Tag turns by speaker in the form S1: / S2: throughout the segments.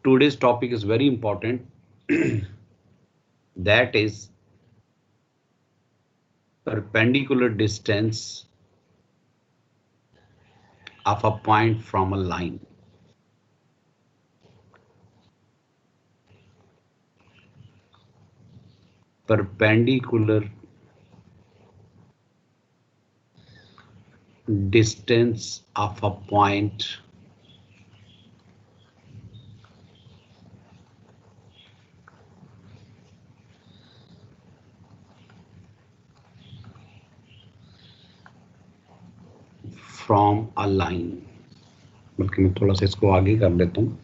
S1: Today's topic is very important. That is perpendicular distance of a point from a line. Perpendicular distance of a point from a line. बल्कि मैं थोड़ा सा इसको आगे कर देता हूँ.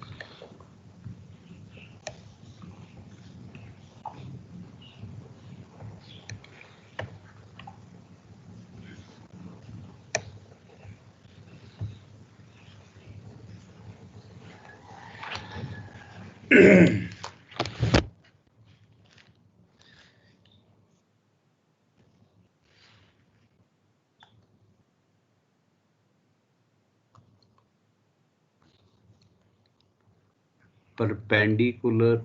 S1: Perpendicular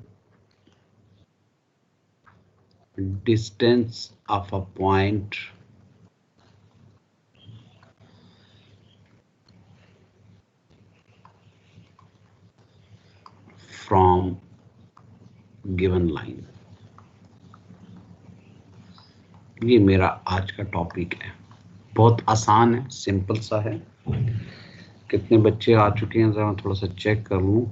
S1: distance of a point from given line. ये मेरा आज का टॉपिक है. बहुत आसान है, सिंपल सा है. कितने बच्चे आ चुके हैं जरा थोड़ा सा चेक कर लूं.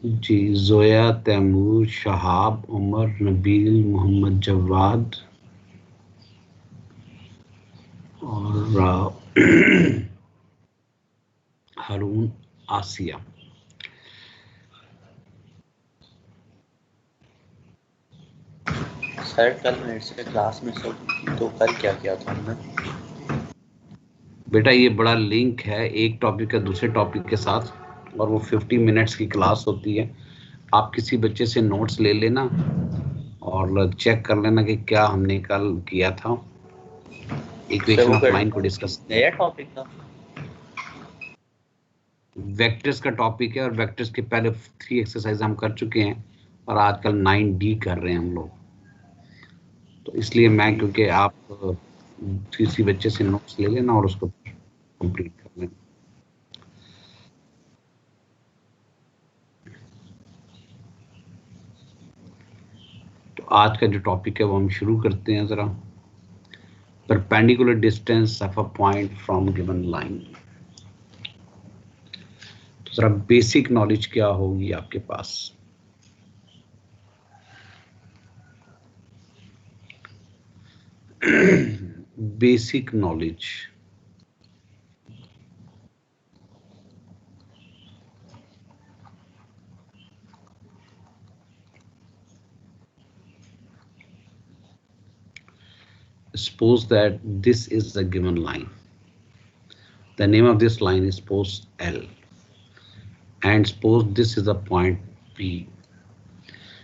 S1: जी, जोया, तैमूर, शहाब, उमर, नबील, मोहम्मद जवाद और हारून, आसिया.
S2: सर कल मेरे से क्लास में सब तो कल क्या किया था हमने?
S1: बेटा ये बड़ा लिंक है एक टॉपिक का दूसरे टॉपिक के साथ और वो 50 मिनट्स की क्लास होती है. आप किसी बच्चे से नोट्स ले लेना और चेक कर लेना कि क्या हमने कल किया था. इक्वेशन ऑफ लाइन को डिस्कस.
S2: नया टॉपिक था.
S1: वेक्टर्स का टॉपिक है और वेक्टर्स के पहले 3 एक्सरसाइज हम कर चुके हैं और आजकल 9D कर रहे हैं हम लोग. तो इसलिए मैं क्योंकि आप किसी बच्चे से नोट्स ले लेना और उसको कंप्लीट कर लेना. तो आज का जो टॉपिक है वो हम शुरू करते हैं जरा. Perpendicular distance of a point from given line. तो जरा बेसिक नॉलेज क्या होगी आपके पास. Basic knowledge. Suppose that this is the given line. The name of this line is suppose L. And suppose this is a point P.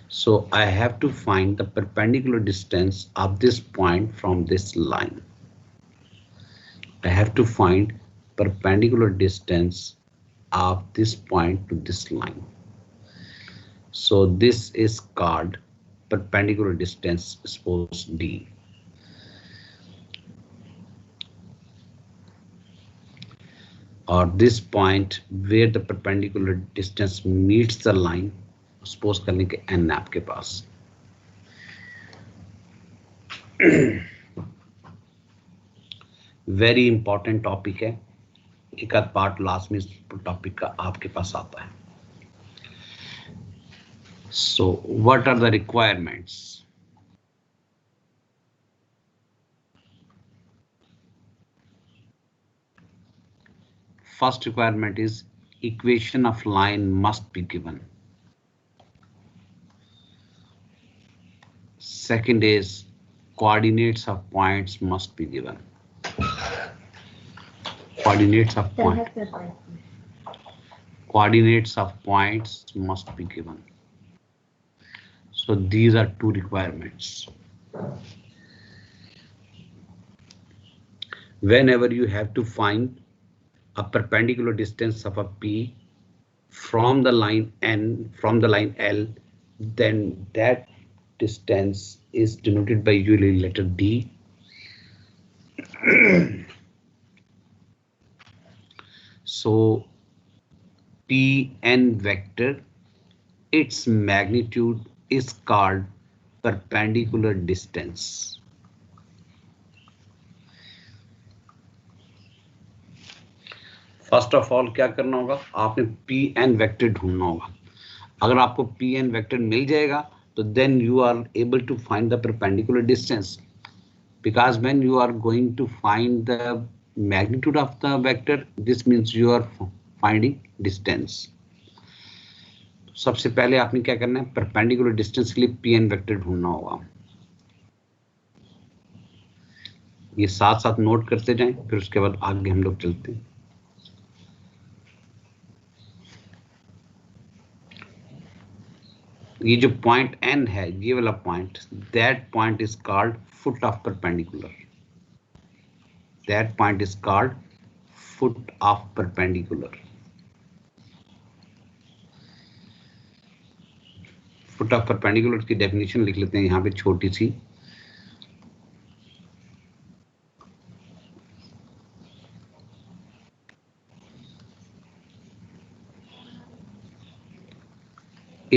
S1: So I have to find the perpendicular distance of this point from this line. I have to find perpendicular distance of this point to this line. So this is called perpendicular distance, suppose D. Or this point where the perpendicular distance meets the line, suppose करने के n आपके पास. Very important topic है. एक आध part last में इस topic का आपके पास आता है. So what are the requirements. First requirement is equation of line must be given. Second is coordinates of points must be given. Coordinates of points must be given. So these are 2 requirements. whenever you have to find a perpendicular distance of a P from the line N, from the line L, then that distance is denoted by usually letter D. So Pn vector, its magnitude is called perpendicular distance. First of all क्या करना होगा, आपने P n vector ढूंढना होगा. अगर आपको P n vector मिल जाएगा तो then you are able to find the perpendicular distance, because when you are going to find the magnitude of the vector, this means you are finding distance. सबसे पहले आपने क्या करना है, परपेंडिकुलर डिस्टेंस के लिए पी एन वेक्टर ढूंढना होगा. ये साथ साथ नोट करते जाएं, फिर उसके बाद आगे हम लोग चलते हैं. ये जो पॉइंट एन है, ये वाला point, that point is called foot of perpendicular. That point is called foot of perpendicular. Foot of perpendicular की डेफिनेशन लिख लेते हैं यहाँ पे छोटी सी.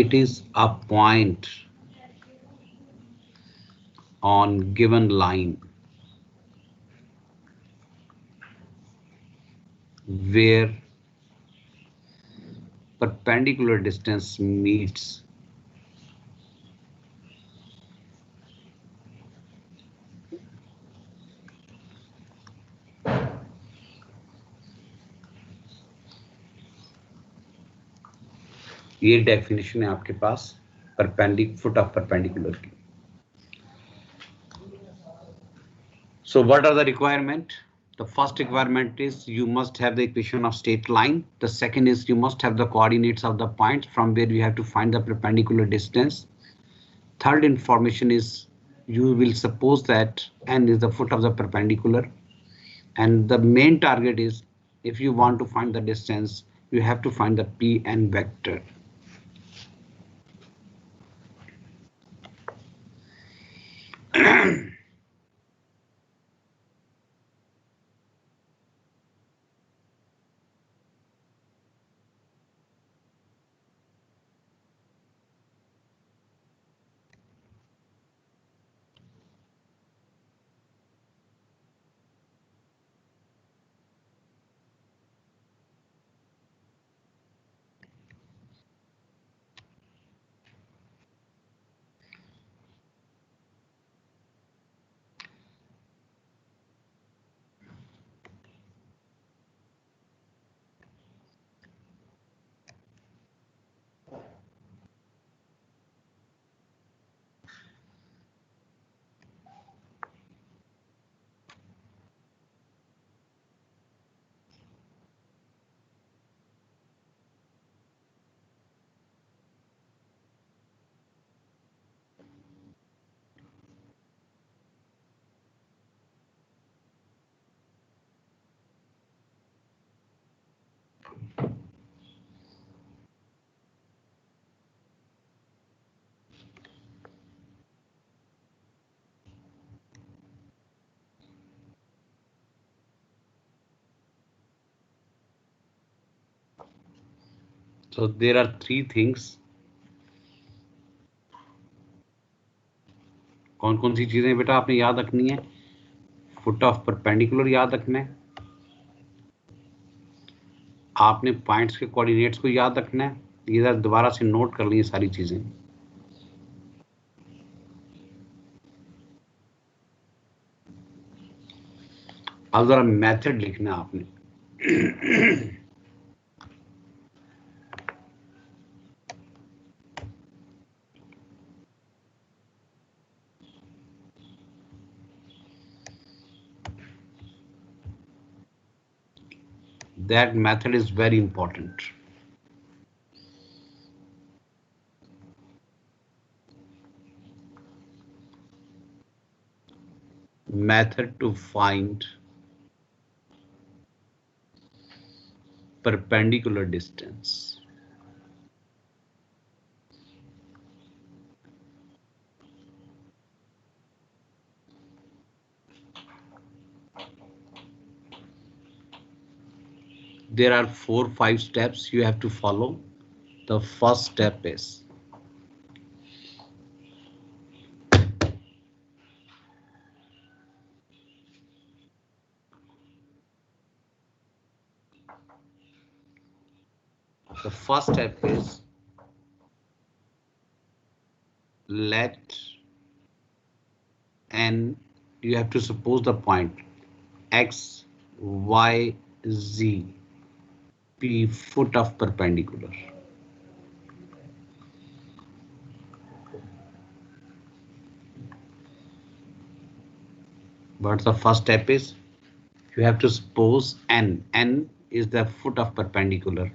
S1: It is a point on given line where perpendicular distance meets ये डेफिनेशन है आपके पास फुट ऑफ परपेंडिकुलर की. So what are the requirement? The first requirement is you must have the equation of straight line. The second is you must have the coordinates of the point from where you have to find the perpendicular distance. Third information is you will suppose that n is the foot of the perpendicular, and the main target is if you want to find the distance, you have to find the Pn vector. So there are three things. कौन कौन सी चीजें बेटा आपने याद रखनी है? Foot of perpendicular याद रखना है, आपने पॉइंट्स के कोऑर्डिनेट्स को याद रखना है. ये दोबारा से नोट कर ली सारी चीजें. अब जरा मेथड लिखना है आपने. That method is very important. Method to find perpendicular distance. There are 4-5 steps you have to follow. The first step is let n, you have to suppose the point x, y, z be foot of perpendicular. But the first step is you have to suppose n is the foot of perpendicular.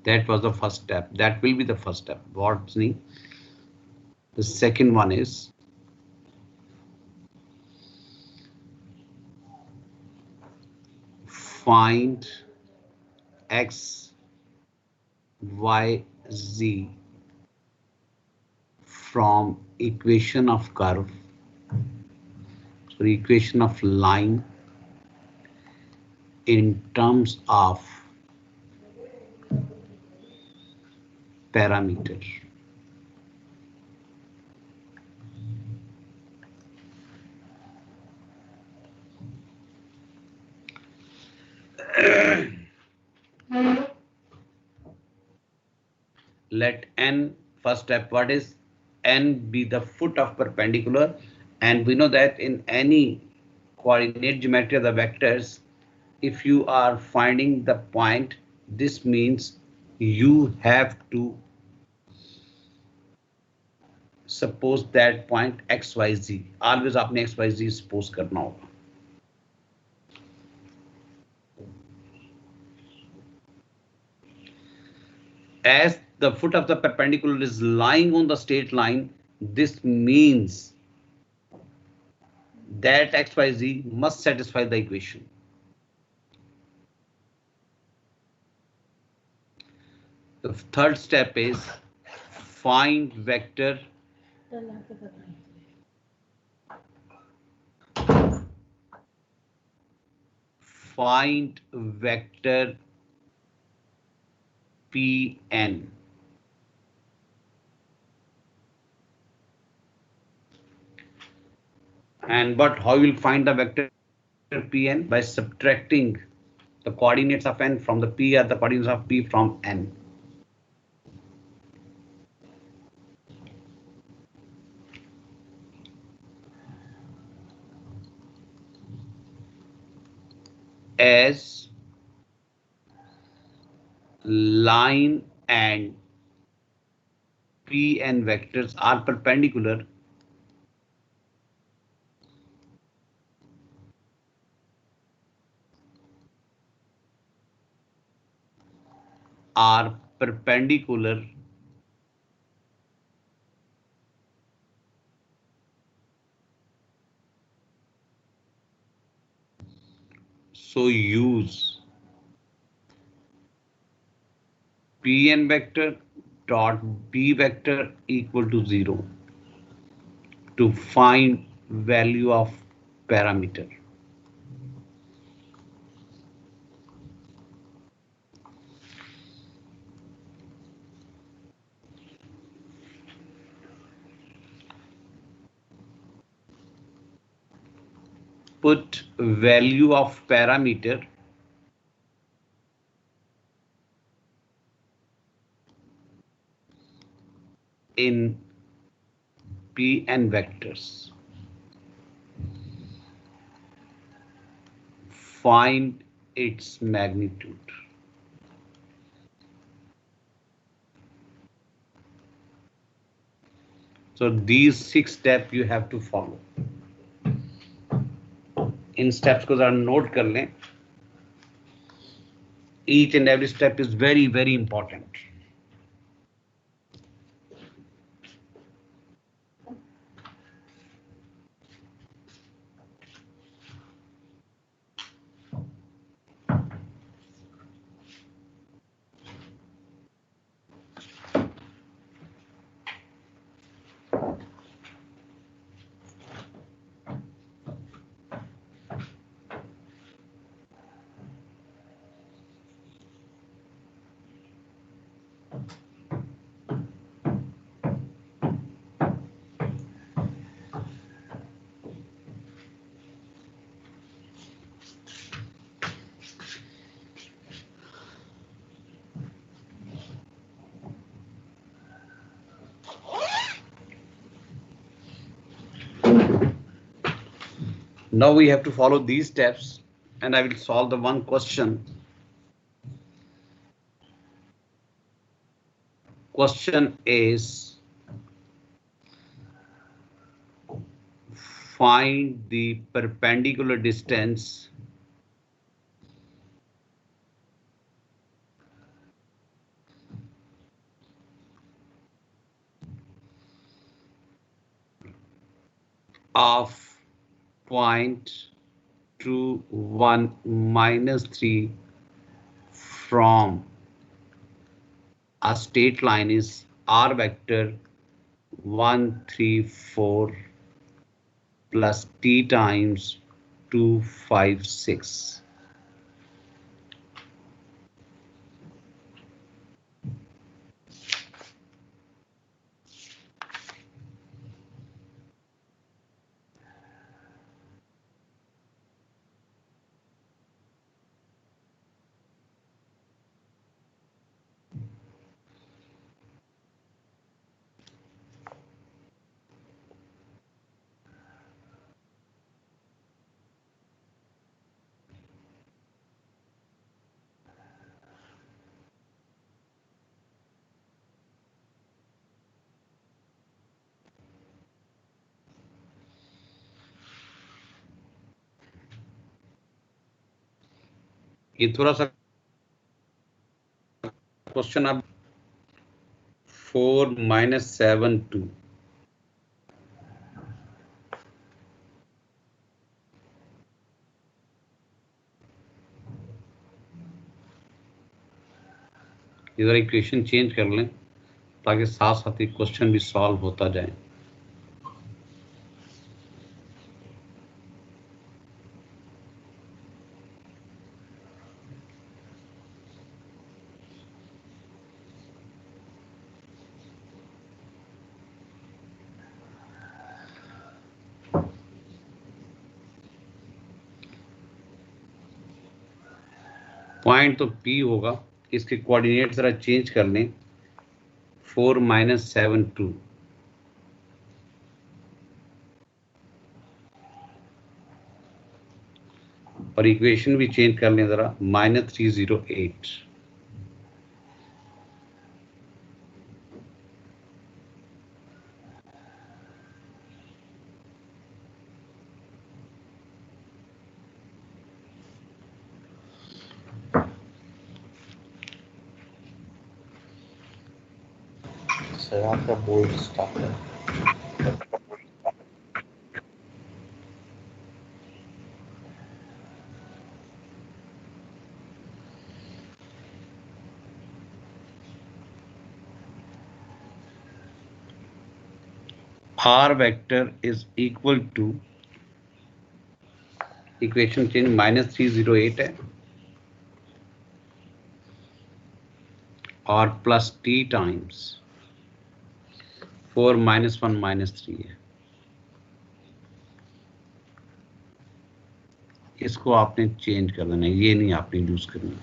S1: That was the first step. That will be the first step. What's the second one is find x, y, z from equation of curve, so equation of line in terms of parameter. Let n, first step, what is n be the foot of perpendicular, and we know that in any coordinate geometry of the vectors, if you are finding the point, this means you have to suppose that point xyz, always आपने xyz suppose करना होगा. As the foot of the perpendicular is lying on the straight line, this means that xyz must satisfy the equation. The third step is find vector Pn. And but how you will find the vector Pn? By subtracting the coordinates of n from the p, or the coordinates of p from n. As line and Pn vectors are perpendicular, so use Pn vector dot b vector equal to 0 to find value of parameter. Put value of parameter in Pn vectors. Find its magnitude. So these 6 steps you have to follow. In steps को जरा note कर लें. Each and every step is very, very important. Now we have to follow these steps and I will solve the one question. Question is, find the perpendicular distance of point 2, 1, -3 from a straight line is r vector 1, 3, 4 plus t times 2, 5, 6. ये थोड़ा सा question अब 4 - 7 2 इधर equation change कर लें ताकि साथ साथ ही क्वेश्चन भी सॉल्व होता जाए। पॉइंट तो P होगा, इसके कोऑर्डिनेट जरा चेंज कर लें 4 - 7 2 और इक्वेशन भी चेंज कर लें जरा -308।
S2: सर आपका बोर्ड स्टॉप है।
S1: R vector is equal to, equation change -308 है और प्लस t टाइम्स 4 - 1 -3 है। इसको आपने चेंज कर देना है, ये नहीं आपने यूज करनी।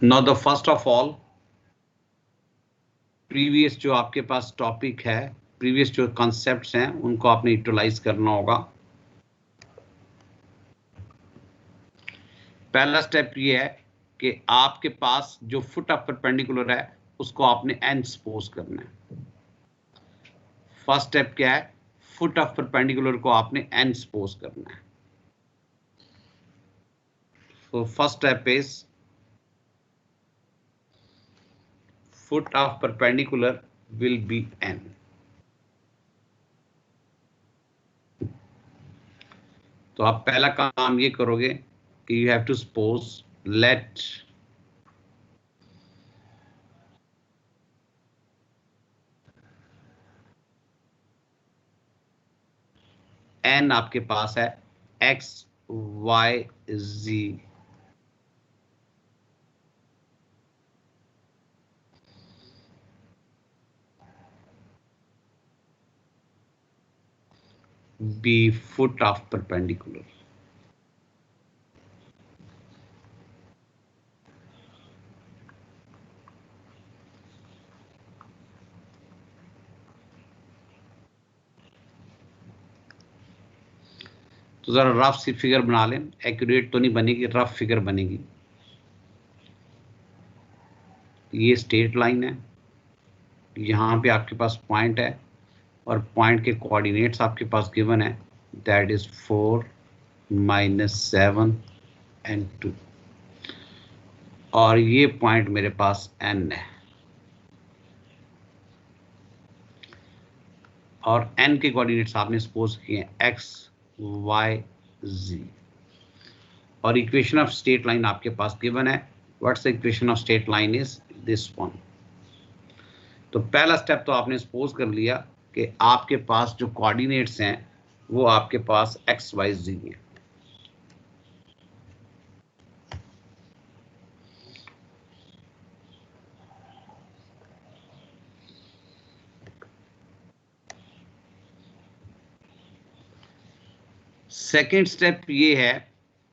S1: Now the first of all, previous जो आपके पास टॉपिक है, प्रीवियस जो कॉन्सेप्ट्स हैं उनको आपने यूटिलाइज करना होगा। पहला स्टेप ये है कि आपके पास जो फुट ऑफ परपेंडिकुलर है उसको आपने n सपोज करना है। फर्स्ट स्टेप क्या है, फुट ऑफ परपेंडिकुलर को आपने n सपोज करना है। So first step is foot of perpendicular will be n. तो आप पहला काम ये करोगे कि you have to suppose let n आपके पास है x, y, z be foot of perpendicular। तो जरा रफ सी फिगर बना लें, एक्यूरेट तो नहीं बनेगी, रफ फिगर बनेगी। ये स्ट्रेट लाइन है, यहाँ पे आपके पास पॉइंट है और पॉइंट के कोऑर्डिनेट्स आपके पास गिवन है, दैट इज 4 -7 and 2, और ये पॉइंट मेरे पास n है, और n के कोऑर्डिनेट्स आपने सपोज किए हैं x y z, और इक्वेशन ऑफ स्ट्रेट लाइन आपके पास गिवन है। What's the equation of straight line is this one. तो पहला स्टेप तो आपने सपोज कर लिया कि आपके पास जो कोऑर्डिनेट्स हैं वो आपके पास x y z हैं। सेकेंड स्टेप ये है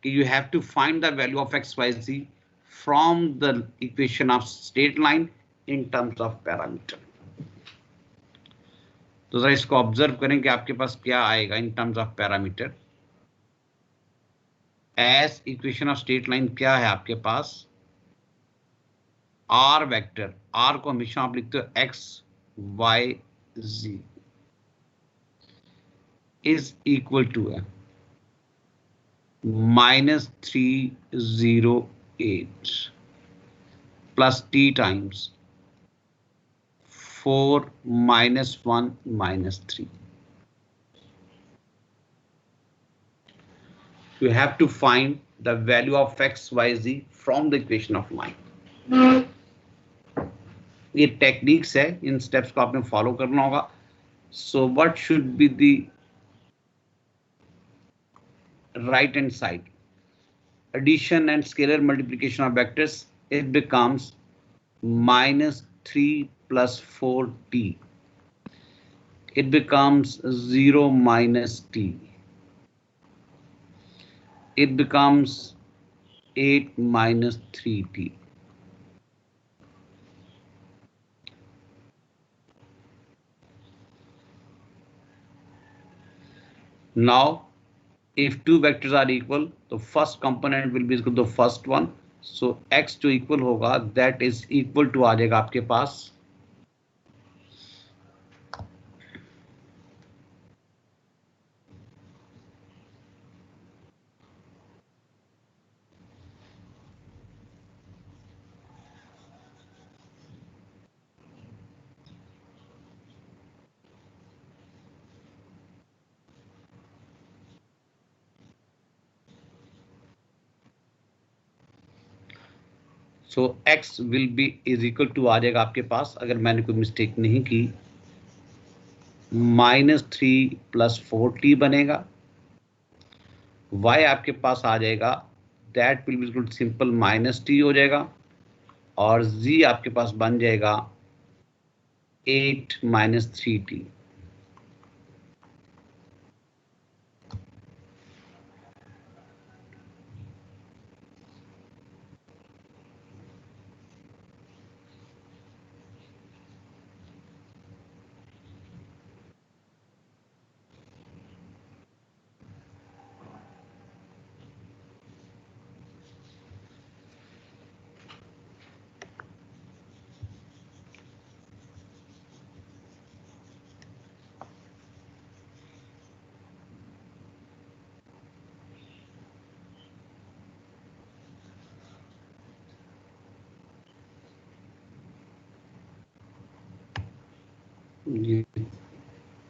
S1: कि you have to find the value of x y z from the equation of straight line in terms of parameter. तो जरा इसको ऑब्जर्व करें कि आपके पास क्या आएगा इन terms of parameter. S equation of straight line क्या है आपके पास, आर वेक्टर, आर को हमेशा आप लिखते हो x y z is equal to है -308 plus t times 4 -1 -3. You have to find the value of x, y, z from the equation of line. ये टेक्निक्स है, इन स्टेप्स को आपने फॉलो करना होगा। So what should be the right hand side? Addition and scalar multiplication of vectors, it becomes -3 plus 4t. It becomes 0 minus t. It becomes 8 minus 3t. Now, if two vectors are equal, the first component will be equal to the first one. So x जो equal होगा, that is equal to आ जाएगा आपके पास so x will be is equal to आ जाएगा आपके पास, अगर मैंने कोई मिस्टेक नहीं की, -3 plus 4t बनेगा। y आपके पास आ जाएगा, that will be equal to simple -t हो जाएगा, और z आपके पास बन जाएगा 8 minus 3t।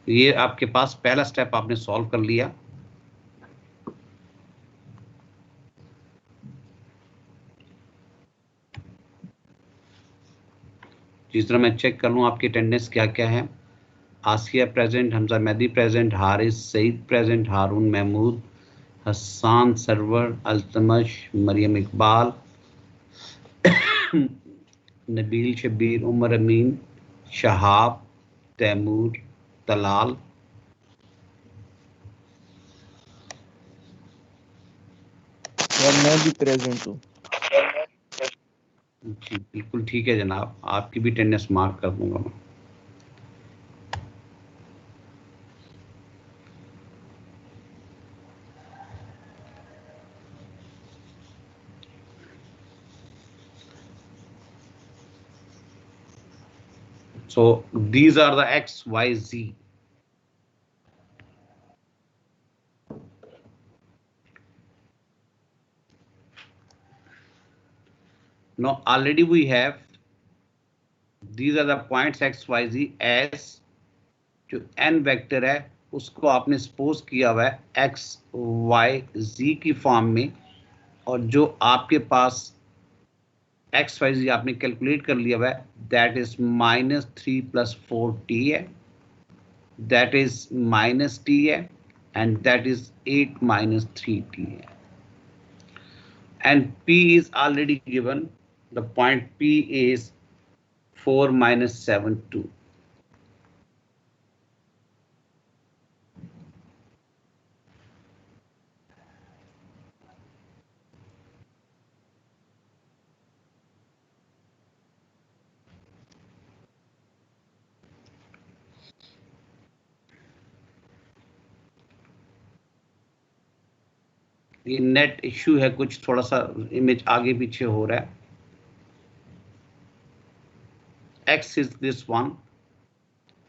S1: ये आपके पास पहला स्टेप आपने सॉल्व कर लिया। जिस तरह मैं चेक कर लूँ आपकी अटेंडेंस क्या क्या है। Asiya present, Hamza Mehdi present, Haris Saeed present, Haroon Mahmood, Hasan Sarwar, Altamash, Maryam Iqbal, Nabeel Shabbir, Umar Amin, Shahab, Taimur, Talal,
S3: मैं भी प्रेजेंट हूँ।
S1: जी बिल्कुल ठीक है जनाब, आपकी भी अटेंडेंस मार्क कर दूंगा मैं। So these are the X, Y, Z. Now already we have, these are the points X, Y, Z as जो n वेक्टर है उसको आपने सपोज किया हुआ है X, Y, Z की फॉर्म में, और जो आपके पास एक्स वाई जी आपने कैलकुलेट कर लिया हुआ है, दैट इज -3 + 4t है, दैट इज -t है, एंड दैट इज 8 - 3t है, and p is already given. The point p is 4 - 7 2. ये नेट इश्यू है, कुछ थोड़ा सा इमेज आगे पीछे हो रहा है. x is this one,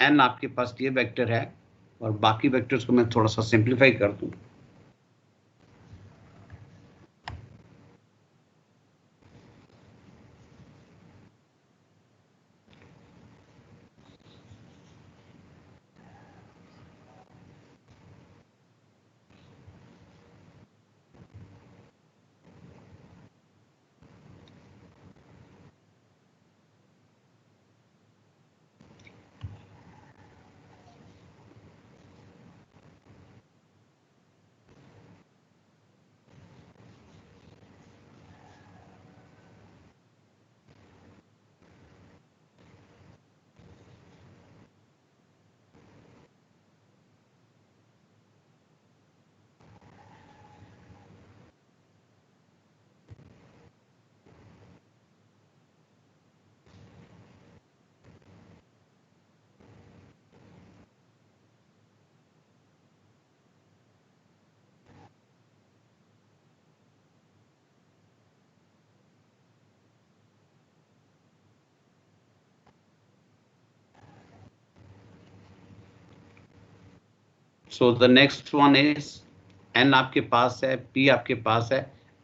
S1: n आपके पास ये वेक्टर है, और बाकी वेक्टर्स को मैं थोड़ा सा सिंप्लीफाई कर दूं. So the next one is n आपके पास है, p आपके पास है.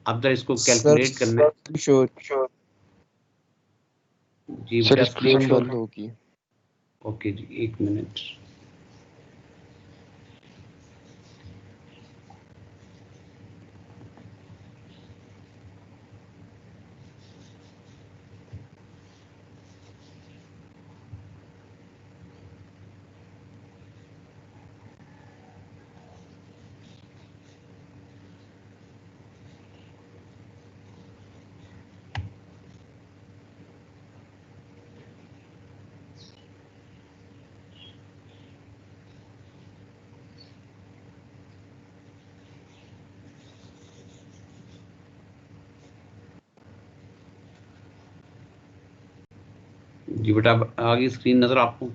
S1: अब जरा इसको कैलकुलेट करना है.
S3: श्योर
S1: जी
S3: सर,
S1: बेटा,
S3: स्क्रीन बंद होगी.
S1: ओके जी, 1 मिनट. जी बेटा, आगे स्क्रीन नजर आपको?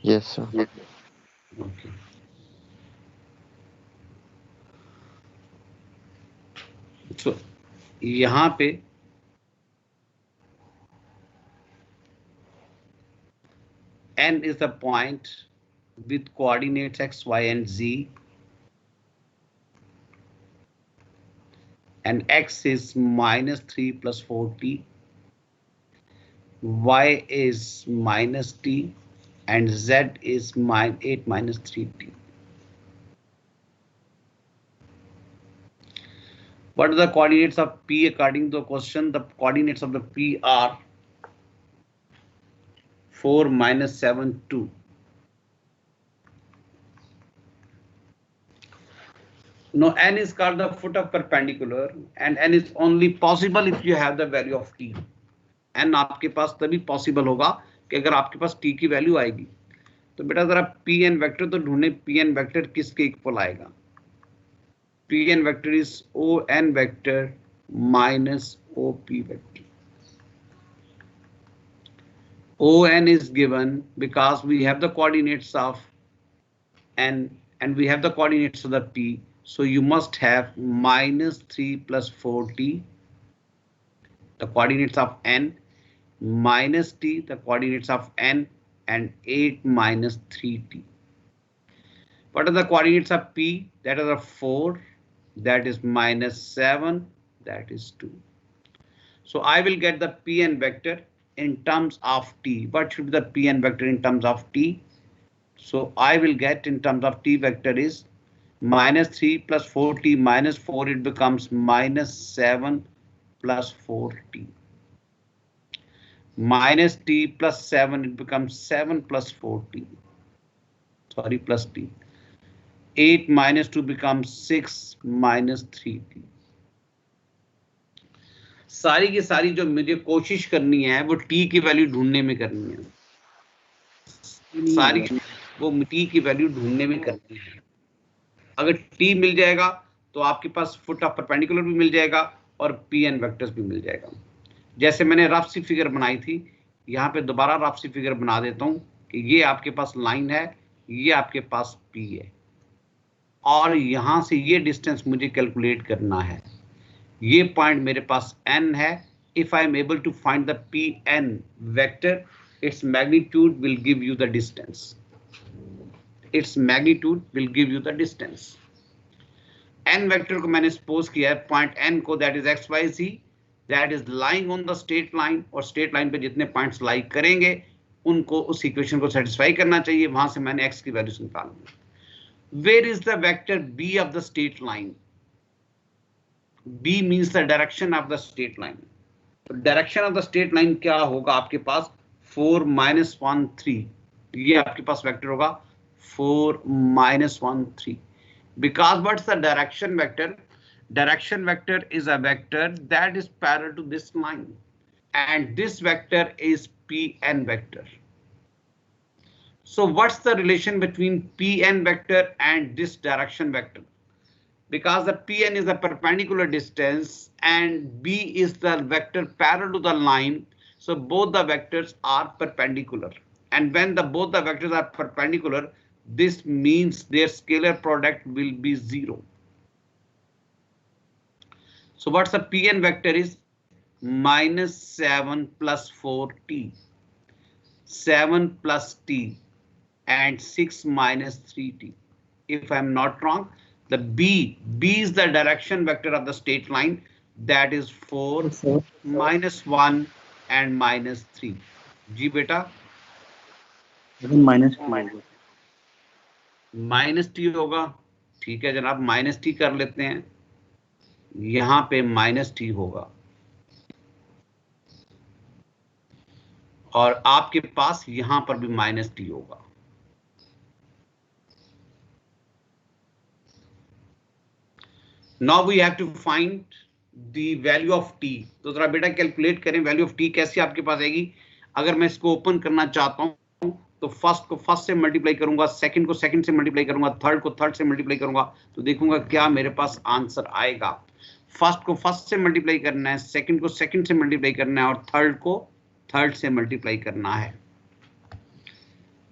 S3: Yes sir.
S1: ओके. तो यहाँ पे n is the point with coordinates x, y, and z, and x is -3 + 4t, y is -t, and z is 8 - 3t. What are the coordinates of p according to the question? The coordinates of the p are 4 - 7 2. Now n is called the foot of perpendicular, and n is only possible if you have the value of t. n आपके पास तभी possible होगा कि अगर आपके पास t की value आएगी. तो बेटा जरा पी एन वेक्टर तो ढूंढे, पी एन वेक्टर किसके इक्वल आएगा? P n vector is o n vector minus o p vector. O n is given because we have the coordinates of n and we have the coordinates of the p. So you must have -3 + 4t, the coordinates of n, minus t, the coordinates of n, and 8 minus 3t. What are the coordinates of p? That are the 4, that is minus 7, that is 2. So I will get the Pn vector in terms of t. What should be the Pn vector in terms of t? So I will get in terms of t vector is minus 3 plus 4t minus 4, it becomes minus 7 plus 4t. Minus t plus 7, it becomes 7 plus 4t. Sorry, plus t. 8 minus 2 becomes 6 minus 3t. सारी की सारी जो मुझे कोशिश करनी है वो t की वैल्यू ढूंढने में करनी है. सारी वो t की वैल्यू ढूंढने में करनी है. अगर t मिल जाएगा तो आपके पास फुट ऑफ परपेंडिकुलर भी मिल जाएगा और pn वेक्टर्स भी मिल जाएगा. जैसे मैंने रफ सी फिगर बनाई थी, यहाँ पे दोबारा रफ सी फिगर बना देता हूँ कि ये आपके पास लाइन है, ये आपके पास p है और यहाँ से ये डिस्टेंस मुझे कैलकुलेट करना है. ये पॉइंट मेरे पास n है. If I am able to find the pn vector, its magnitude will give you the distance. Its magnitude will give you the distance. n vector को मैंने सपोज किया है पॉइंट n को, that is x y z, that is lying on the straight line, और straight line पे जितने points लाई करेंगे उनको उस इक्वेशन को सेटिस्फाई करना चाहिए. वहां से मैंने x की वैल्यूज निकालनी. Where is the vector b of the straight line? b means the direction of the straight line. तो direction of the straight line क्या होगा आपके पास? 4 minus 1 3. ये आपके पास वेक्टर होगा 4 minus 1 3. Because what's the direction vector? Direction vector is a vector that is parallel to this line, and this vector is pn vector. So what's the relation between pn vector and this direction vector? Because the pn is the perpendicular distance and b is the vector parallel to the line, so both the vectors are perpendicular. And when both the vectors are perpendicular, this means their scalar product will be 0. So what's the pn vector is? Minus 7 plus 4t, 7 plus t, and 6 minus 3t. If I'm not wrong, the b is the direction vector of the straight line, that is 4 minus 1 and minus 3. जी बेटा, minus t होगा. ठीक है जनाब, minus T कर लेते हैं. यहां पे माइनस टी होगा और आपके पास यहां पर भी माइनस टी होगा. Now we have to find the value of t. तो जरा बेटा कैलकुलेट करें वैल्यू ऑफ टी कैसे आपके पास आएगी. अगर मैं इसको ओपन करना चाहता हूं तो फर्स्ट को फर्स्ट से मल्टीप्लाई करूंगा, सेकंड को सेकंड से मल्टीप्लाई करूंगा, थर्ड को थर्ड से मल्टीप्लाई करूंगा, तो देखूंगा क्या मेरे पास आंसर आएगा. फर्स्ट को फर्स्ट से मल्टीप्लाई करना है, सेकंड को सेकंड से मल्टीप्लाई करना है और थर्ड को थर्ड से मल्टीप्लाई करना है.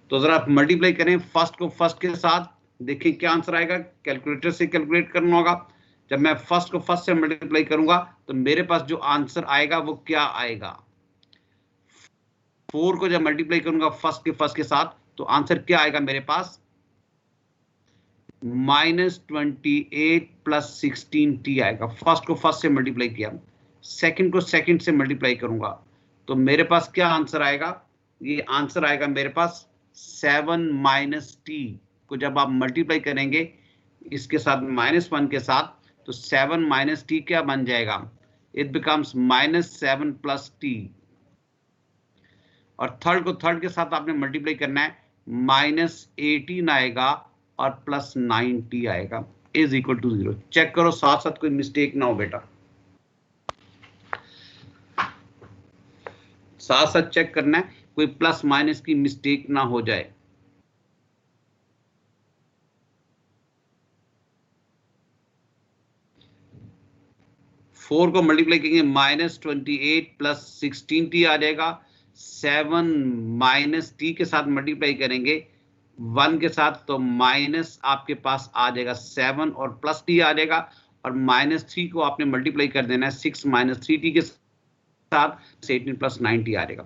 S1: तो जरा आप मल्टीप्लाई करें फर्स्ट को फर्स्ट के साथ, देखें क्या आंसर आएगा. कैलकुलेटर से कैलकुलेट करना होगा. जब मैं फर्स्ट को फर्स्ट से मल्टीप्लाई करूंगा तो मेरे पास जो आंसर आएगा वो क्या आएगा. 4 को जब मल्टीप्लाई करूंगा फर्स्ट के साथ तो आंसर क्या आएगा मेरे पास? -28 प्लस 16t आएगा. फर्स्ट को फर्स्ट से मल्टीप्लाई किया, सेकंड को सेकंड से मल्टीप्लाई करूंगा तो मेरे पास क्या आंसर आएगा? ये आंसर आएगा मेरे पास 7 माइनस टी को जब आप मल्टीप्लाई करेंगे इसके साथ -1 के साथ तो 7 माइनस टी क्या बन जाएगा? It becomes -7 plus T. और थर्ड को थर्ड के साथ आपने मल्टीप्लाई करना है, -18 आएगा और +9t आएगा इज इक्वल टू 0. चेक करो साथ साथ कोई मिस्टेक ना हो बेटा, साथ साथ चेक करना है कोई प्लस माइनस की मिस्टेक ना हो जाए. फोर को मल्टीप्लाई करेंगे -28 प्लस 16t आ जाएगा. 7 माइनस टी के साथ मल्टीप्लाई करेंगे 1 के साथ तो माइनस आपके पास आ जाएगा 7 और प्लस टी आ जाएगा और -3 को आपने मल्टीप्लाई कर देना है 6 माइनस 3t के साथ 18 प्लस 90 आ जाएगा।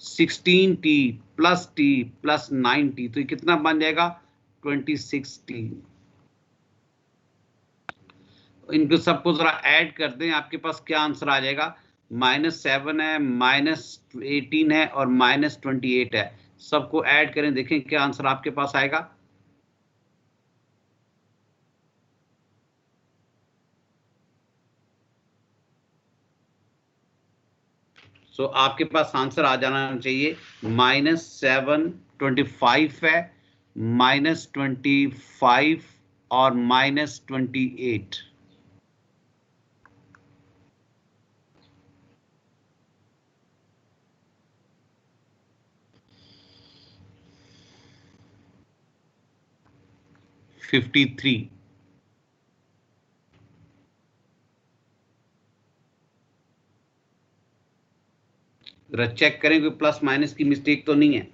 S1: 16t plus t plus 9t, तो ये कितना बन जाएगा 26t। इनको सबको जरा ऐड कर दें, आपके पास क्या आंसर आ जाएगा, -7 है, -18 है और -28 है। सबको ऐड करें, देखें क्या आंसर आपके पास आएगा। सो आपके पास आंसर आ जाना चाहिए -7 25 है, -25 और -28। -53। जरा चेक करें कोई प्लस माइनस की मिस्टेक तो नहीं है।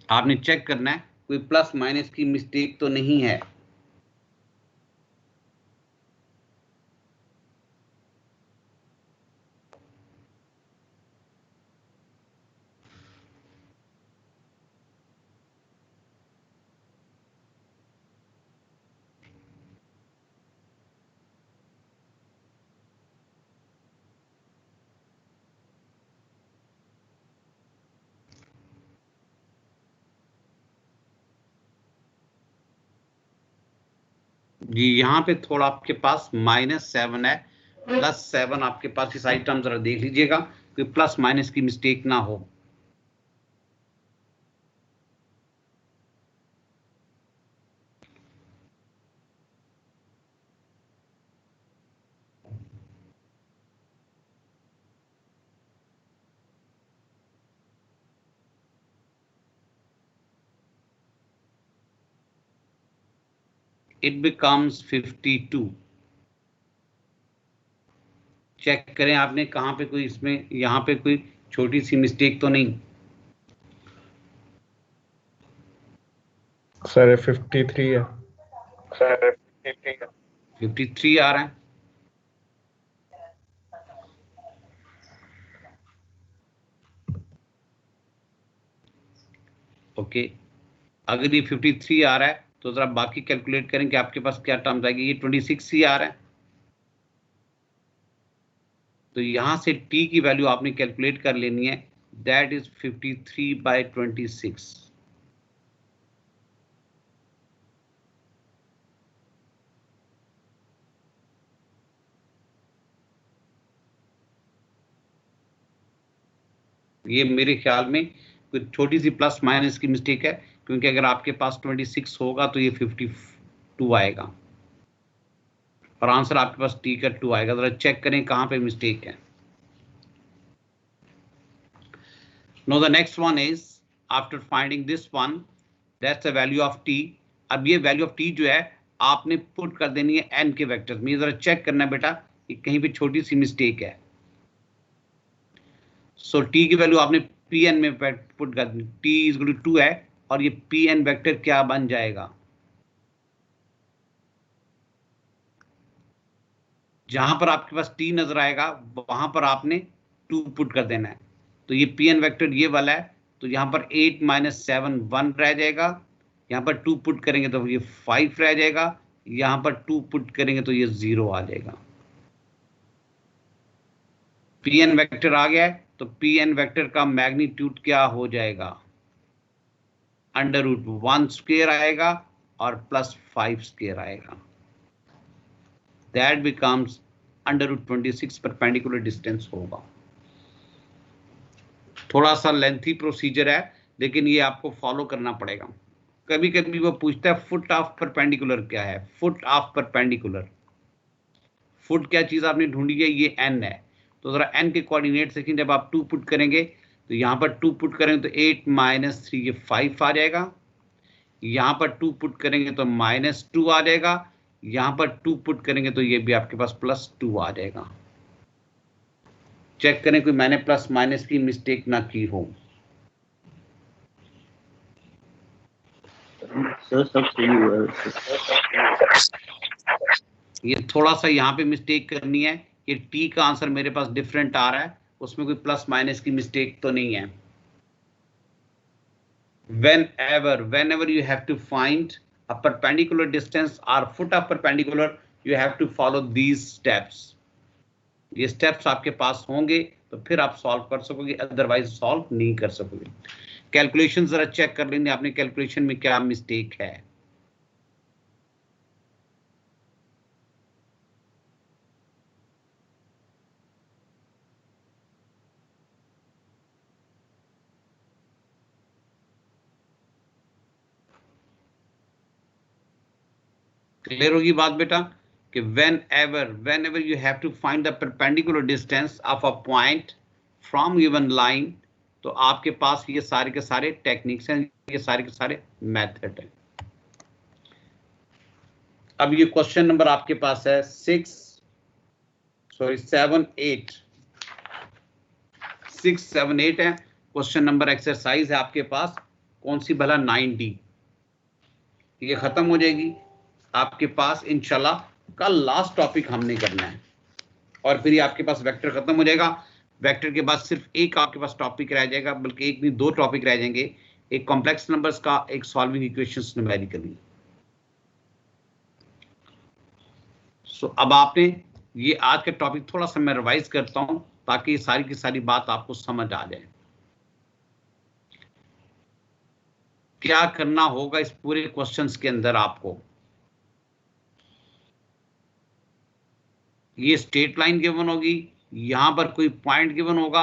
S1: आपने चेक करना है कोई प्लस माइनस की मिस्टेक तो नहीं है। जी यहाँ पे थोड़ा आपके पास -7 है, +7 आपके पास इस आइटम जरा देख लीजिएगा कोई प्लस माइनस की मिस्टेक ना हो। It becomes 52। चेक करें आपने कहाँ पे कोई इसमें यहाँ पे कोई छोटी सी मिस्टेक तो नहीं।
S3: सर 53 है।
S2: सर
S1: 53 आ रहा है। ओके, अगर ये 53 आ रहा है तो जरा बाकी कैलकुलेट करें कि आपके पास क्या टर्म्स आएगी। ये 26 ही आ रहा है, तो यहां से t की वैल्यू आपने कैलकुलेट कर लेनी है, दैट इज 53/26। ये मेरे ख्याल में कुछ छोटी सी प्लस माइनस की मिस्टेक है, क्योंकि अगर आपके पास 26 होगा तो ये 52 आएगा और आंसर आपके पास t का 2 आएगा। जरा चेक करें कहां पे मिस्टेक है। Now the next one is after finding this one, that's the value of t। अब ये वैल्यू ऑफ t जो है आपने पुट कर देनी है n के वेक्टर्स में। जरा चेक करना है बेटा कि कहीं पे छोटी सी मिस्टेक है। सो t की वैल्यू आपने pn में पुट कर दी, t इज इक्वल टू 2 है और ये pn वेक्टर क्या बन जाएगा, जहां पर आपके पास t नजर आएगा वहां पर आपने 2 पुट कर देना है। तो ये pn वेक्टर ये वाला है, तो यहाँ पर 8 - 7 1 रह जाएगा, यहाँ पर 2 पुट करेंगे तो ये 5 रह जाएगा, यहाँ पर 2 पुट करेंगे तो ये 0 आ जाएगा। pn वेक्टर आ गया है, तो pn वेक्टर का मैग्नीट्यूड क्या हो जाएगा, √1² आएगा और +5² आएगा। दैट बिकम्स √26 परपेंडिकुलर डिस्टेंस होगा। थोड़ा सा लेंथी प्रोसीजर है, लेकिन ये आपको फॉलो करना पड़ेगा। कभी कभी वो पूछता है फुट ऑफ परपेंडिकुलर क्या है। फुट ऑफ परपेंडिकुलर, फुट क्या चीज आपने ढूंढी है, ये n है, तो जरा n के कोऑर्डिनेट देखें। जब आप 2 पुट करेंगे तो यहाँ पर 2 पुट करेंगे तो 8 - 3 ये 5 आ जाएगा, यहाँ पर 2 पुट करेंगे तो -2 आ जाएगा, यहाँ पर 2 पुट करेंगे तो ये भी आपके पास +2 आ जाएगा। चेक करें कोई मैंने प्लस माइनस की मिस्टेक ना की हो।
S2: सर सब सही हुआ है।
S1: ये थोड़ा सा यहाँ पे मिस्टेक करनी है कि टी का आंसर मेरे पास डिफरेंट आ रहा है, उसमें कोई प्लस माइनस की मिस्टेक तो नहीं है। whenever you have to find a perpendicular distance or foot of perpendicular, you have to follow these steps. ये स्टेप्स आपके पास होंगे तो फिर आप सॉल्व कर सकोगे, अदरवाइज सॉल्व नहीं कर सकोगे। कैलकुलेशन जरा चेक कर लेंगे आपने कैलकुलेशन में क्या मिस्टेक है। क्लियर होगी बात बेटा कि whenever you have to find the perpendicular distance of a point from given line, तो आपके पास ये सारे के सारे टेक्निक्स हैं, ये सारे के सारे मेथड हैं। अब ये क्वेश्चन नंबर आपके पास है 7 8 6 7 8 है क्वेश्चन नंबर। एक्सरसाइज है आपके पास कौन सी भला 9D। ये खत्म हो जाएगी आपके पास इंशाल्लाह। कल लास्ट टॉपिक हमने करना है और फिर ये आपके पास वेक्टर खत्म हो जाएगा। वेक्टर के बाद सिर्फ एक आपके पास टॉपिक रह जाएगा, बल्कि एक नहीं 2 टॉपिक रह जाएंगे, एक कॉम्प्लेक्स नंबर्स का, एक सॉल्विंग इक्वेशंस न्यूमेरिकली। सो अब आपने ये आज का टॉपिक थोड़ा सा मैं रिवाइज करता हूं ताकि ये सारी की सारी बात आपको समझ आ जाए। क्या करना होगा इस पूरे क्वेश्चंस के अंदर आपको, ये स्ट्रेट लाइन गिवन होगी, यहां पर कोई पॉइंट गिवन होगा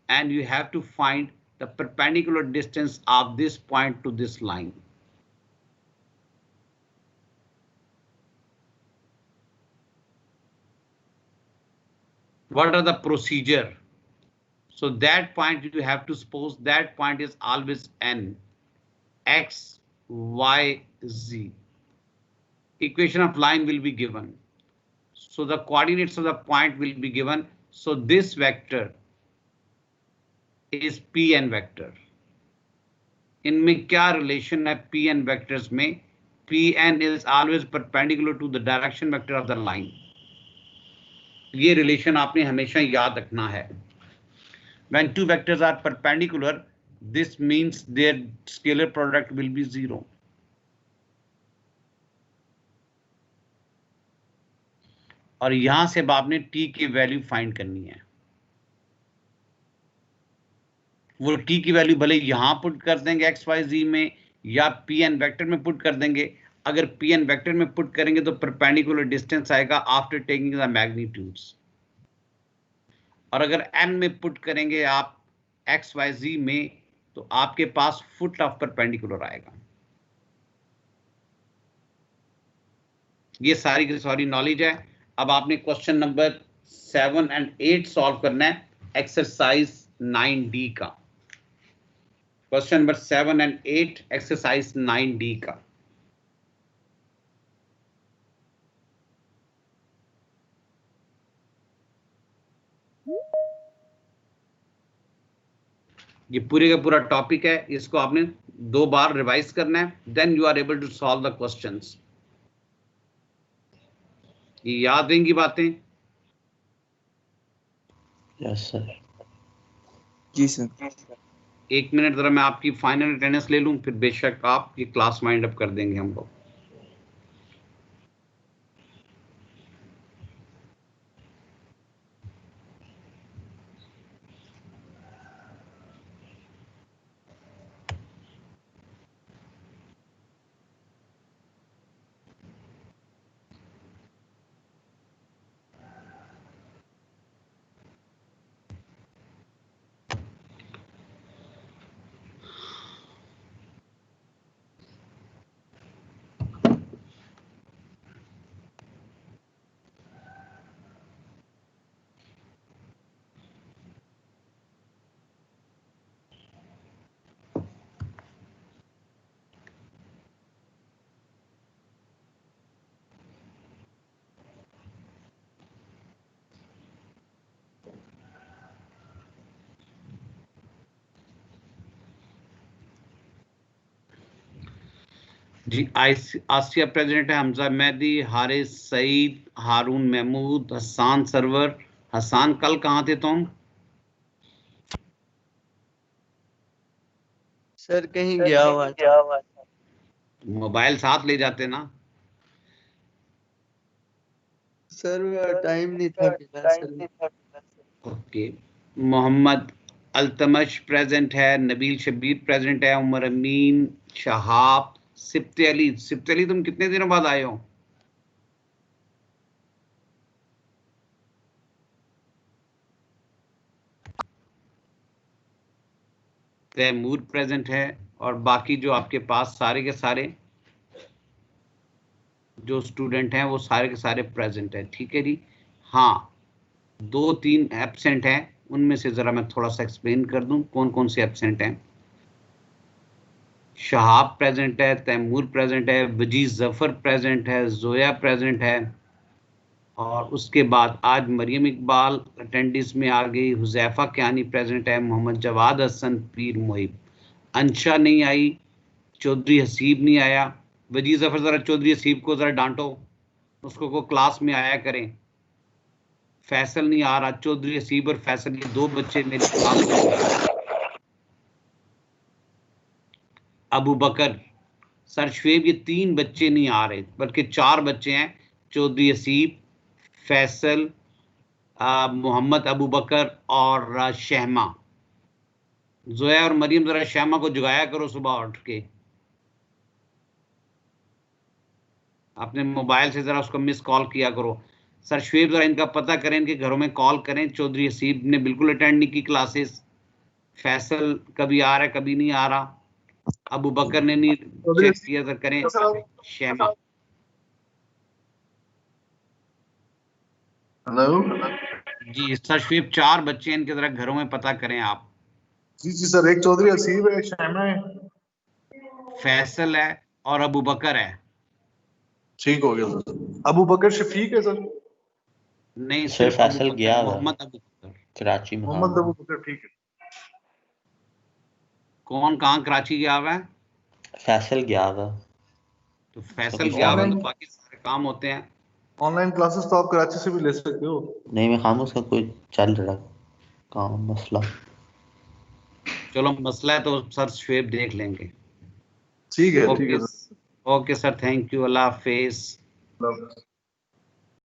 S1: and you have to find the perpendicular distance of this point to this line. What are the procedure? So that point you have to suppose that point is always n, x, y, z. Equation of line will be given. So the coordinates of the point will be given. So this vector is Pn vector. इनमें क्या relation है Pn vectors में? Pn is always perpendicular to the direction vector of the line. ये relation आपने हमेशा याद रखना है। When two vectors are perpendicular, this means their scalar product will be 0. और यहां से अब आपने t की वैल्यू फाइंड करनी है। वो t की वैल्यू भले यहां पुट कर देंगे एक्स वाई जी में या Pn वेक्टर में पुट कर देंगे। अगर Pn वेक्टर में पुट करेंगे तो परपेंडिकुलर डिस्टेंस आएगा आफ्टर टेकिंग द मैग्नीट्यूड्स, और अगर n में पुट करेंगे आप एक्स वाई जी में तो आपके पास फुट ऑफ परपेंडिकुलर आएगा। ये सारी की सारी नॉलेज है। अब आपने क्वेश्चन नंबर 7 और 8 सॉल्व करना है एक्सरसाइज 9D का। क्वेश्चन नंबर 7 और 8 एक्सरसाइज 9D का। ये पूरे का पूरा टॉपिक है, इसको आपने 2 बार रिवाइज करना है, then you are able to solve the questions. ये याद रहेंगी बातें?
S2: Yes sir.
S3: जी सर।
S1: 1 मिनट जरा मैं आपकी फाइनल अटेंडेंस ले लूं, फिर बेशक आप ये क्लास वाइंड अप कर देंगे हम लोग। जी आसिया प्रेसिडेंट है, हमजा मेहदी, हारिस सईद, हारून महमूद, हसान सरवर। हसान कल कहाँ थे तुम?
S3: सर कहीं गया हुआ था।
S1: मोबाइल साथ ले जाते ना।
S3: सर टाइम नहीं था मिला sir.
S1: Okay. Mohammad Altamash present है, नबील शबीर प्रेजेंट है, उमर अमीन, शहाब, सिप्ते अली। सिप्ते अली तुम कितने दिनों बाद आए हो? तैमूर प्रेजेंट है, और बाकी जो आपके पास सारे के सारे जो स्टूडेंट हैं वो सारे के सारे प्रेजेंट हैं। ठीक है जी। हाँ, 2-3 एब्सेंट हैं, उनमें से जरा मैं थोड़ा सा एक्सप्लेन कर दूं कौन कौन से एब्सेंट हैं। शहाब प्रेजेंट है, तैमूर प्रेजेंट है, वजीज जफर प्रेजेंट है, जोया प्रेजेंट है, और उसके बाद आज मरियम इकबाल अटेंडेंस में आ गई, हुजैफा क्यानी प्रेजेंट है, मोहम्मद जवाद हसन, पीर मुहिब। अंशा नहीं आई, चौधरी हसीब नहीं आया। वजीज जफर जरा चौधरी हसीब को जरा डांटो, उसको को क्लास में आया करें। फैसल नहीं आ रहा, चौधरी हसीब और फैसल ये 2 बच्चे मेरी क्लास में। अबू बकर, सर शुएब, ये 3 बच्चे नहीं आ रहे, बल्कि 4 बच्चे हैं। चौधरी हसीब, फैसल, मोहम्मद अबू बकर और शहमा। जोया और मरियम जरा शहमा को जगाया करो सुबह उठ के, अपने मोबाइल से जरा उसको मिस कॉल किया करो। सर शुएब जरा इनका पता करें, इनके घरों में कॉल करें। चौधरी हसीब ने बिल्कुल अटेंड नहीं की क्लासेस, फैसल कभी आ रहा है कभी नहीं आ रहा, अबू बकर ने नहीं चेक किया, सर करें। शहमा,
S4: हेलो
S1: जी सर शुएब 4 बच्चे हैं, इनके जरा घरों में पता करें आप।
S4: जी जी सर, एक चौधरी हसीब है, एक शैमा है।
S1: फैसल है और अबू बकर है।
S4: ठीक हो गया सर। अबू बकर शफीक है सर।
S1: नहीं,
S2: सर
S1: सिर्फ अबू
S2: फैसल
S1: बकर,
S2: गया हुआ
S1: मोहम्मद अबू बकर।
S2: कराची में। हाँ
S4: मोहम्मद अबू बकर ठीक है।
S1: कौन कहाँ कराची गया हुआ है?
S2: फैसल गया हुआ।
S1: तो
S2: उसका
S1: फैसल
S2: कुछ
S1: गया हुआ है
S4: ऑनलाइन
S1: तो बाकी सारे काम होते हैं।
S4: ऑनलाइन क्लासेस तो आप कराची से भी ले सकते हो।
S2: नहीं, मैं खाम उसका कोई चल रहा काम मसला।
S1: चलो मसला है तो सर शुएब देख लेंगे।
S4: ठीक है
S1: okay,
S4: sir.
S1: Okay sir, thank you, अल्लाह हाफिज।
S4: अल्लाह हाफ़िज़।